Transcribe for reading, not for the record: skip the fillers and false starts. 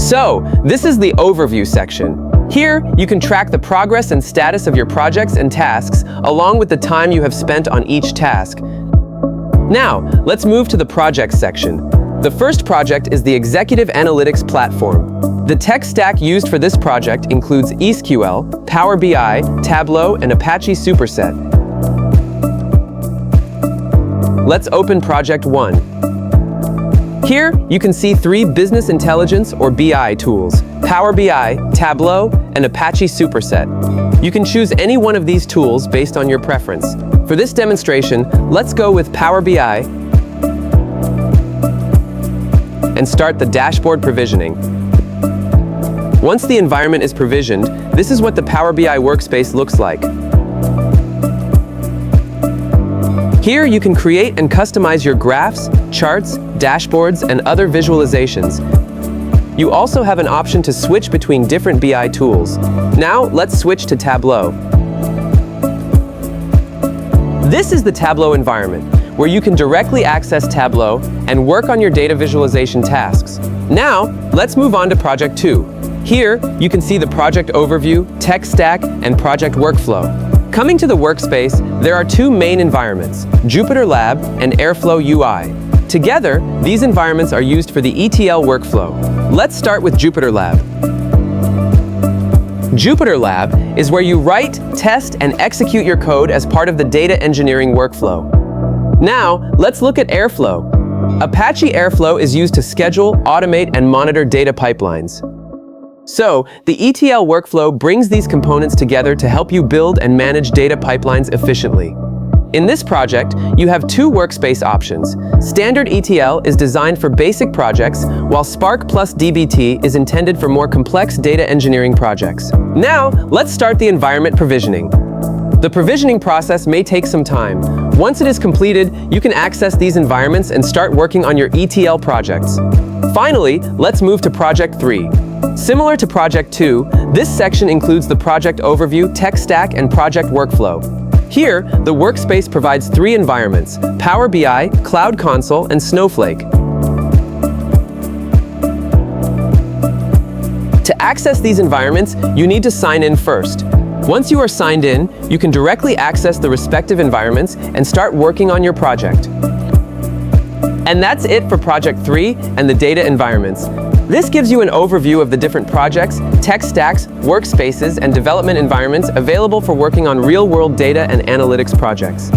So, this is the overview section. Here, you can track the progress and status of your projects and tasks, along with the time you have spent on each task. Now, let's move to the projects section. The first project is the Executive Analytics Platform. The tech stack used for this project includes SQL, Power BI, Tableau, and Apache Superset. Let's open Project 1. Here, you can see 3 business intelligence or BI tools: Power BI, Tableau, and Apache Superset. You can choose any one of these tools based on your preference. For this demonstration, let's go with Power BI and start the dashboard provisioning. Once the environment is provisioned, this is what the Power BI workspace looks like. Here you can create and customize your graphs, charts, dashboards, and other visualizations. You also have an option to switch between different BI tools. Now, let's switch to Tableau. This is the Tableau environment, where you can directly access Tableau and work on your data visualization tasks. Now, let's move on to Project 2. Here, you can see the project overview, tech stack, and project workflow. Coming to the workspace, there are 2 main environments, Jupyter Lab and Airflow UI. Together, these environments are used for the ETL workflow. Let's start with Jupyter Lab. Jupyter Lab is where you write, test, and execute your code as part of the data engineering workflow. Now, let's look at Airflow. Apache Airflow is used to schedule, automate, and monitor data pipelines. So, the ETL workflow brings these components together to help you build and manage data pipelines efficiently. In this project, you have 2 workspace options. Standard ETL is designed for basic projects, while Spark plus dbt is intended for more complex data engineering projects. Now, let's start the environment provisioning. The provisioning process may take some time. Once it is completed, you can access these environments and start working on your ETL projects. Finally, let's move to Project 3. Similar to Project 2, this section includes the project overview, tech stack, and project workflow. Here, the workspace provides 3 environments: Power BI, Cloud Console, and Snowflake. To access these environments, you need to sign in first. Once you are signed in, you can directly access the respective environments and start working on your project. And that's it for Project 3 and the data environments. This gives you an overview of the different projects, tech stacks, workspaces, and development environments available for working on real-world data and analytics projects.